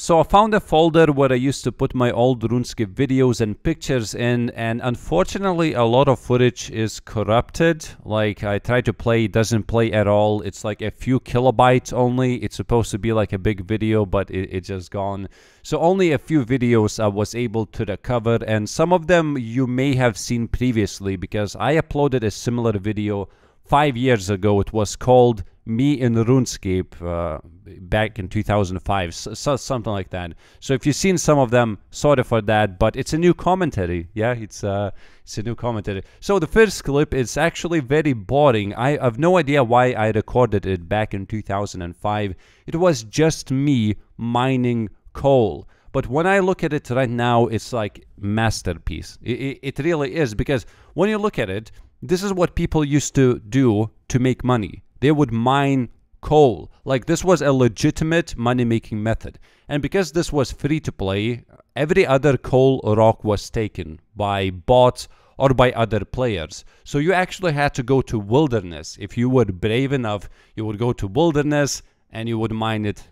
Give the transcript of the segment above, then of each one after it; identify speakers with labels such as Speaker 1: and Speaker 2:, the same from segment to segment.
Speaker 1: So I found a folder where I used to put my old RuneScape videos and pictures in, and unfortunately a lot of footage is corrupted. Like I tried to play, it doesn't play at all. It's like a few kilobytes only. It's supposed to be like a big video, but it's just gone. So only a few videos I was able to recover, and some of them you may have seen previously because I uploaded a similar video 5 years ago. It was called Me in RuneScape back in 2005, something like that. So if you've seen some of them, sorry for that, but it's a new commentary. Yeah, it's a new commentary. So the first clip is actually very boring. I have no idea why I recorded it back in 2005. It was just me mining coal. But when I look at it right now, it's like masterpiece. It really is, because when you look at it, this is what people used to do to make money. They would mine coal. Like this was a legitimate money-making method. And because this was free to play, every other coal rock was taken by bots or by other players. So you actually had to go to wilderness. If you were brave enough, you would go to wilderness and you would mine it.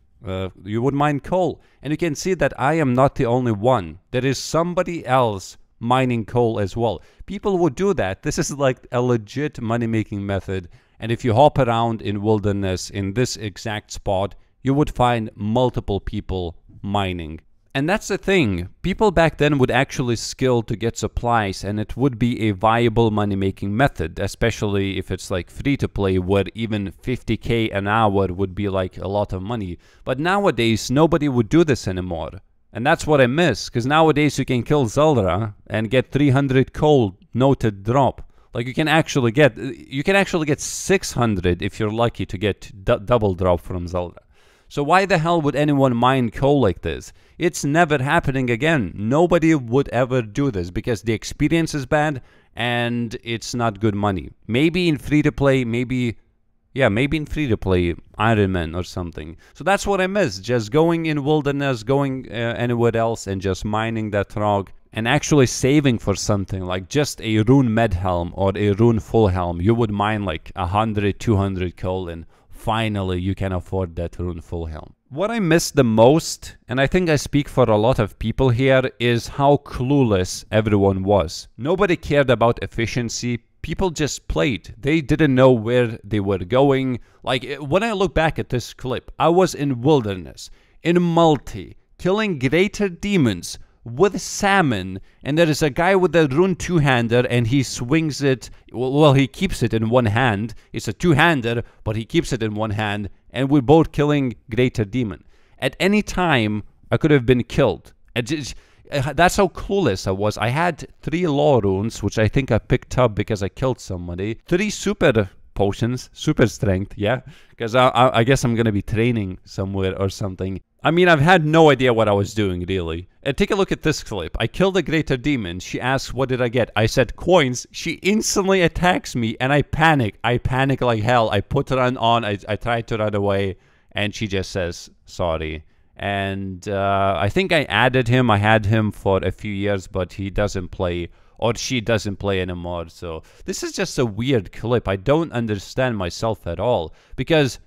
Speaker 1: You would mine coal. And you can see that I am not the only one. There is somebody else mining coal as well. People would do that. This is like a legit money-making method. And if you hop around in wilderness in this exact spot, you would find multiple people mining. And that's the thing. People back then would actually skill to get supplies, and it would be a viable money-making method, especially if it's like free to play, where even 50k an hour would be like a lot of money. But nowadays, nobody would do this anymore. And that's what I miss, because nowadays you can kill Zelda and get 300 coal noted drop. Like you can actually get 600 if you're lucky to get double drop from Zelda. So why the hell would anyone mine coal like this? It's never happening again. Nobody would ever do this because the experience is bad and it's not good money. Maybe in free to play, maybe in free to play Iron Man or something. So that's what I miss. Just going in wilderness, going anywhere else and just mining that rock. And actually saving for something like just a rune med helm or a rune full helm. You would mine like 100, 200 coal and finally you can afford that rune full helm. What I miss the most, and I think I speak for a lot of people here, is how clueless everyone was. Nobody cared about efficiency. People just played. They didn't know where they were going. Like when I look back at this clip, I was in wilderness, in multi, killing greater demons, with salmon, and there is a guy with a rune two-hander and he swings it, well, he keeps it in one hand. It's a two-hander, but he keeps it in one hand, and we're both killing greater demon. At any time, I could have been killed. That's how clueless I was. I had 3 law runes, which I think I picked up because I killed somebody. 3 super potions, super strength, yeah, because I guess I'm gonna be training somewhere or something. I mean, I've had no idea what I was doing, really. And take a look at this clip. I killed a greater demon. She asks, what did I get? I said coins. She instantly attacks me, and I panic. I panic like hell. I put her on. I tried to run away, and she just says, sorry. And I think I added him. I had him for a few years, but he doesn't play, or she doesn't play anymore. So this is just a weird clip. I don't understand myself at all, because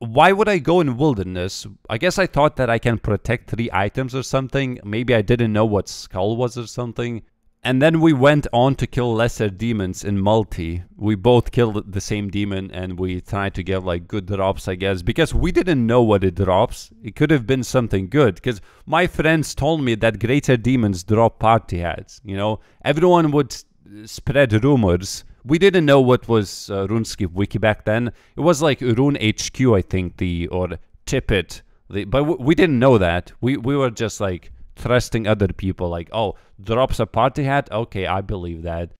Speaker 1: why would I go in wilderness? I guess I thought that I can protect 3 items or something. Maybe I didn't know what skull was or something. And then we went on to kill lesser demons in multi. We both killed the same demon and we tried to get like good drops, I guess, because we didn't know what it drops. It could have been something good, because my friends told me that greater demons drop party hats. You know, everyone would spread rumors. We didn't know what was RuneScape wiki back then. It was like Rune HQ, I think, or Tippet. But we didn't know that. We were just like trusting other people, like, oh, drops a party hat? Okay, I believe that.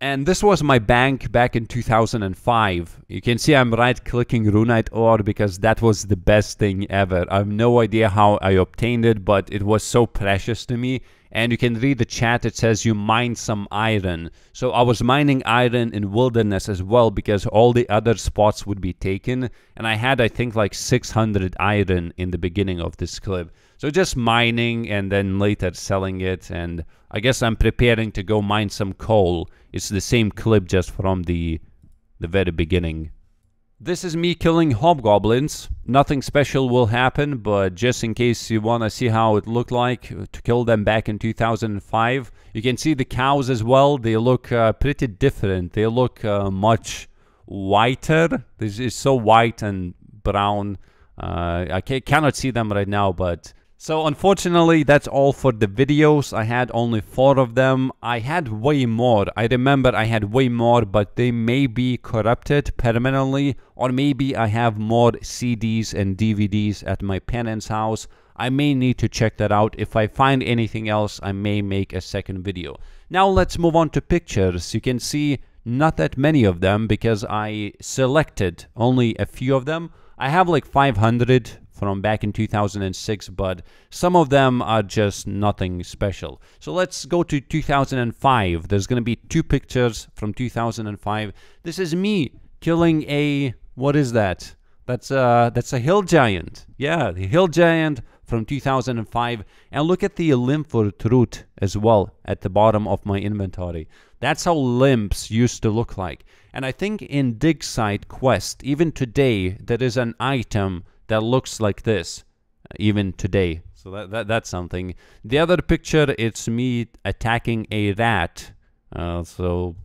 Speaker 1: And this was my bank back in 2005. You can see I'm right-clicking Runite ore because that was the best thing ever. I have no idea how I obtained it, but it was so precious to me. And you can read the chat, it says you mined some iron. So I was mining iron in wilderness as well, because all the other spots would be taken. And I had, I think, like 600 iron in the beginning of this clip. So just mining and then later selling it. And I guess I'm preparing to go mine some coal. It's the same clip just from the very beginning. This is me killing hobgoblins. Nothing special will happen, but just in case you want to see how it looked like to kill them back in 2005. You can see the cows as well. They look pretty different. They look much whiter. This is so white and brown. I cannot see them right now, but... So unfortunately, that's all for the videos. I had only 4 of them. I had way more. I remember I had way more, but they may be corrupted permanently, or maybe I have more CDs and DVDs at my parents' house. I may need to check that out. If I find anything else, I may make a second video. Now let's move on to pictures. You can see not that many of them because I selected only a few of them. I have like 500 from back in 2006, but some of them are just nothing special. So let's go to 2005. There's going to be 2 pictures from 2005. This is me killing a... what is that? That's a hill giant. Yeah, the hill giant from 2005. And look at the lymphoid root as well at the bottom of my inventory. That's how lymphs used to look like. And I think in Dig Site Quest, even today, there is an item that looks like this, even today. So that's something. The other picture, it's me attacking a rat. So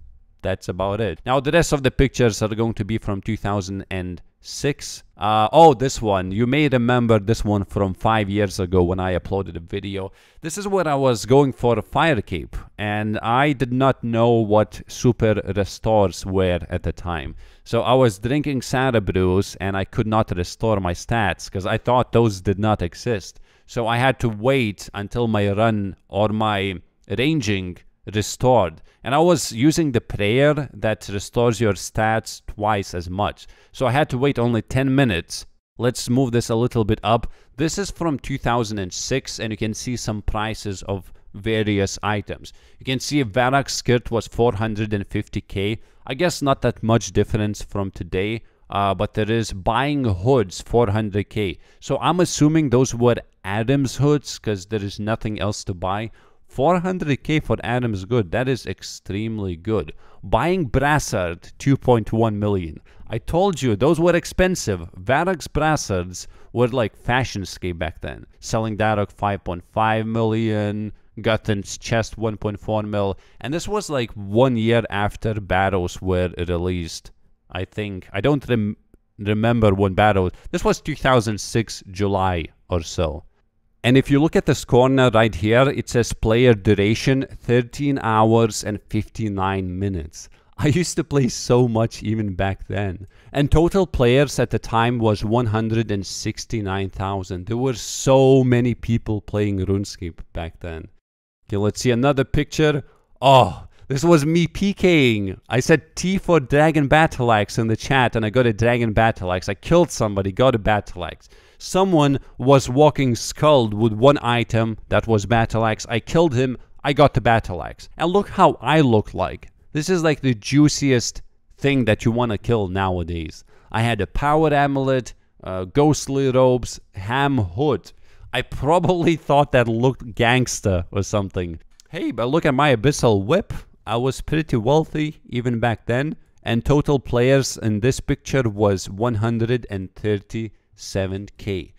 Speaker 1: that's about it. Now the rest of the pictures are going to be from 2006. Oh, this one. You may remember this one from 5 years ago when I uploaded a video. This is where I was going for a fire cape, and I did not know what super restores were at the time. So I was drinking Santa brews and I could not restore my stats because I thought those did not exist. So I had to wait until my run or my ranging restored. And I was using the prayer that restores your stats twice as much. So I had to wait only 10 minutes. Let's move this a little bit up. This is from 2006 and you can see some prices of various items. You can see a Varrock skirt was 450k. I guess not that much difference from today, but there is buying hoods 400k. So I'm assuming those were Adam's hoods because there is nothing else to buy. 400k for Adam's good. That is extremely good. Buying Brassard 2.1 million. I told you those were expensive. Varrock's Brassards were like Fashionscape back then. Selling Varrock 5.5 million. Gutton's chest 1.4 mil, and this was like 1 year after Barrows were released. I think I don't remember when Barrows. This was 2006 July or so. And if you look at this corner right here, it says player duration 13 hours and 59 minutes. I used to play so much even back then. And total players at the time was 169,000. There were so many people playing RuneScape back then. Okay, let's see another picture. Oh, this was me PKing. I said T for Dragon Battle Axe in the chat and I got a Dragon Battle Axe. I killed somebody, got a Battle Axe. Someone was walking skulled with one item that was Battle Axe. I killed him, I got the Battle Axe. And look how I look like. This is like the juiciest thing that you want to kill nowadays. I had a Power Amulet, Ghostly Robes, Ham Hood. I probably thought that looked gangster or something. Hey, but look at my Abyssal Whip. I was pretty wealthy even back then. And total players in this picture was 137k.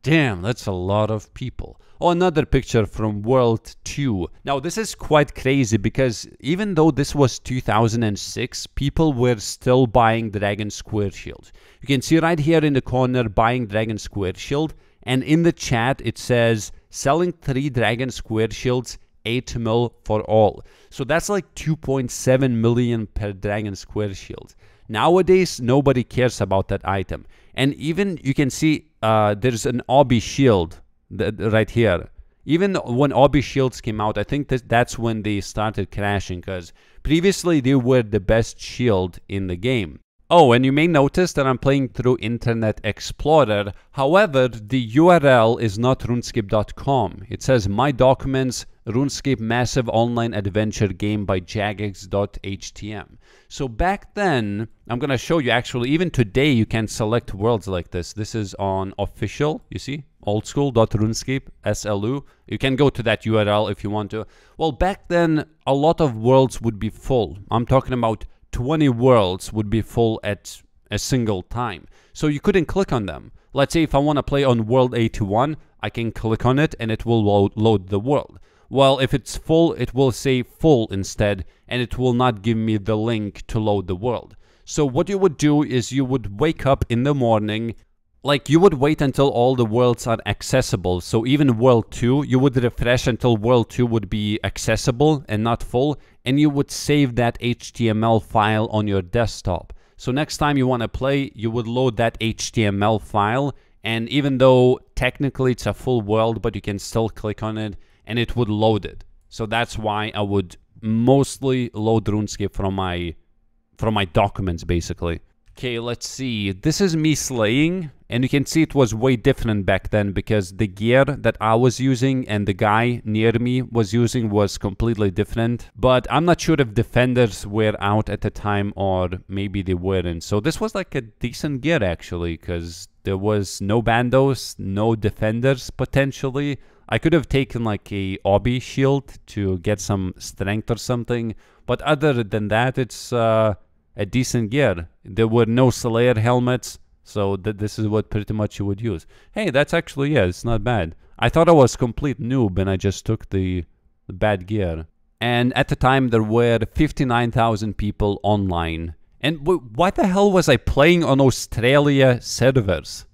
Speaker 1: Damn, that's a lot of people. Oh, another picture from World 2. Now, this is quite crazy because even though this was 2006, people were still buying Dragon Square Shield. You can see right here in the corner, buying Dragon Square Shield. And in the chat, it says, selling 3 Dragon Square Shields, 8 mil for all. So that's like 2.7 million per Dragon Square Shield. Nowadays, nobody cares about that item. And even, you can see, there's an Obby Shield right here. Even when Obby Shields came out, I think that's when they started crashing, because previously they were the best shield in the game. Oh, and you may notice that I'm playing through Internet Explorer. However, the URL is not runescape.com. It says My Documents, RuneScape Massive Online Adventure Game by jagex.htm. So back then, I'm going to show you actually, even today you can select worlds like this. This is on official, you see, oldschool.runescape, SLU. You can go to that URL if you want to. Well, back then, a lot of worlds would be full. I'm talking about 20 worlds would be full at a single time. So you couldn't click on them. Let's say if I want to play on world 81, I can click on it and it will load the world. Well, if it's full, it will say full instead, and it will not give me the link to load the world. So what you would do is you would wake up in the morning, like you would wait until all the worlds are accessible. So even world 2, you would refresh until world 2 would be accessible and not full, and you would save that HTML file on your desktop. So next time you want to play, you would load that HTML file, and even though technically it's a full world, but you can still click on it and it would load it. So that's why I would mostly load RuneScape from my documents, basically. Okay, let's see. This is me slaying, and you can see it was way different back then because the gear that I was using and the guy near me was using was completely different. But I'm not sure if defenders were out at the time or maybe they weren't. So this was like a decent gear actually, because there was no bandos, no defenders potentially. I could have taken like a obby shield to get some strength or something. But other than that, it's a decent gear. There were no Slayer helmets, so this is what pretty much you would use. Hey, that's actually, yeah, it's not bad. I thought I was complete noob and I just took the bad gear. And at the time there were 59,000 people online. And what the hell was I playing on Australia servers?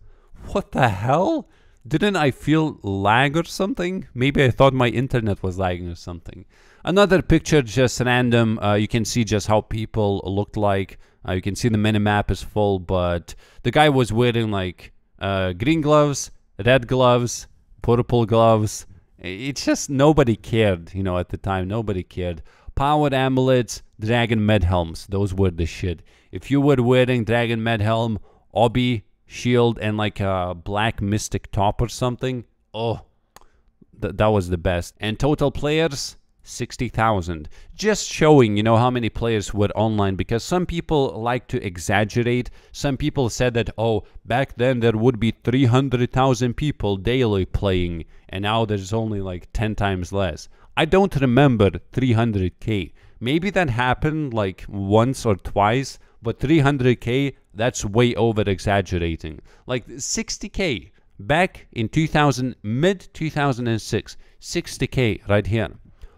Speaker 1: What the hell? Didn't I feel lag or something? Maybe I thought my internet was lagging or something. Another picture, just random. You can see just how people looked like. You can see the minimap is full, but the guy was wearing like green gloves, red gloves, purple gloves. It's just nobody cared, you know, at the time. Nobody cared. Power amulets, dragon med helms. Those were the shit. If you were wearing dragon med helm, obby, shield, and like a black mystic top or something, oh, that was the best. And total players, 60,000. Just showing, you know, how many players were online, because some people like to exaggerate. Some people said that, oh, back then there would be 300,000 people daily playing, and now there's only like 10 times less. I don't remember 300k. Maybe that happened like once or twice, but 300k, that's way over exaggerating. Like 60k back in mid 2006, 60k right here.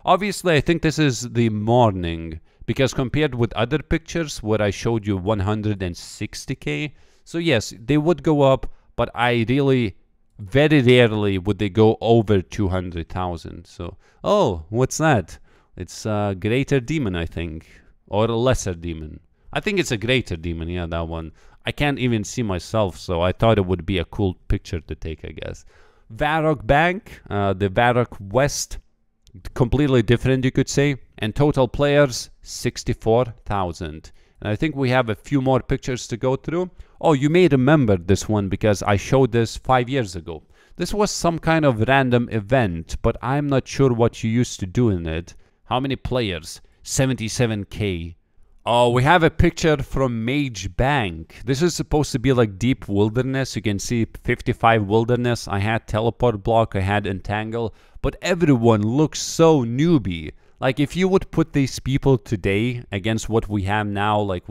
Speaker 1: Obviously, I think this is the morning, because compared with other pictures where I showed you 160k, so yes, they would go up, but I really, very rarely would they go over 200,000. So, oh, what's that? It's a greater demon, I think, or a lesser demon. I think it's a greater demon, yeah, that one. I can't even see myself, so I thought it would be a cool picture to take, I guess. Varrock Bank, the Varrock West, completely different, you could say. And total players, 64,000. And I think we have a few more pictures to go through. Oh, you may remember this one because I showed this 5 years ago. This was some kind of random event, but I'm not sure what you used to do in it. How many players? 77k. Oh, we have a picture from Mage Bank. This is supposed to be like deep wilderness. You can see 55 wilderness. I had teleport block, I had entangle, but everyone looks so newbie. Like if you would put these people today against what we have now, like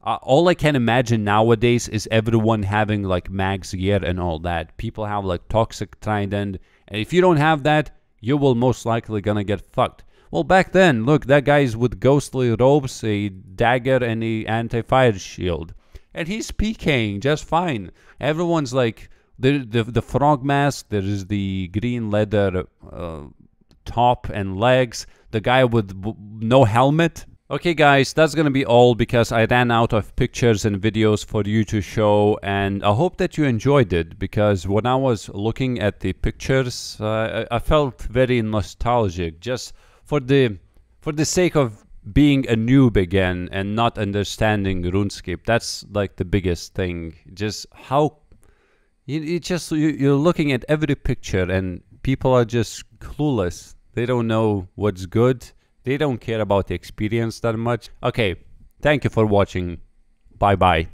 Speaker 1: all I can imagine nowadays is everyone having like max gear and all that. People have like toxic trident, and if you don't have that, you will most likely gonna get fucked. Well, back then, look, that guy's with ghostly robes, a dagger, and a anti-fire shield. And he's PKing just fine. Everyone's like, the frog mask, there is the green leather top and legs, the guy with no helmet. Okay guys, that's gonna be all because I ran out of pictures and videos for you to show, and I hope that you enjoyed it, because when I was looking at the pictures, I felt very nostalgic, just for the sake of being a noob again and not understanding RuneScape. That's like the biggest thing. Just how you're looking at every picture and people are just clueless. They don't know what's good. They don't care about the experience that much. Okay, thank you for watching. Bye bye.